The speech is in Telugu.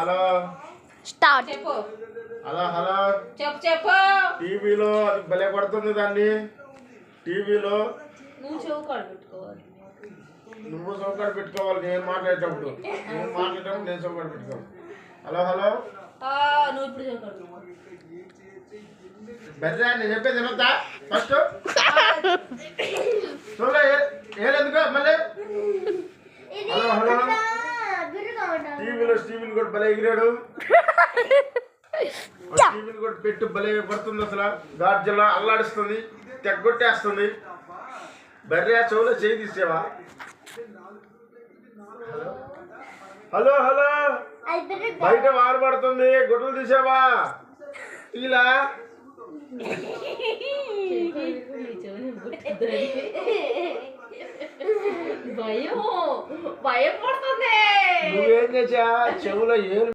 Hello start. చెప్పు. హలో హలో చెప్పు చెప్పు. టీవీలో అది భలే పడుతుంది దాన్ని. టీవీలో నువ్వు చెవు కాడ పెట్టుకోవాలి. నువ్వు చౌకాడు పెట్టుకోవాలి. నేను మాట్లాడేటప్పుడు నేను చౌకాడు పెట్టుకోవాలి. హలో హలో నువ్వు ఇప్పుడు చెవు కాడ పెట్టుకో. బెర్రా నేను చెప్పేది ఏమంతా ఫస్ట్ చూడ ఏదెందుకు మళ్ళీ. హలో హలో స్టీవెన్ కూడా భలే ఎగిరాడు. స్టీవెన్ కూడా పెట్టు భలే పడుతుంది. అసలు గార్జలా అల్లాడిస్తుంది, తెగ్గొట్టేస్తుంది. బర్రె చెవులో చేయి తీసేవా? హలో హలో బయట వారు పడుతుంది, గుడ్డలు తీసావా? ఇలా భయం భయం పడుతుంది. నువ్వేం చేసా చెవులో ఏం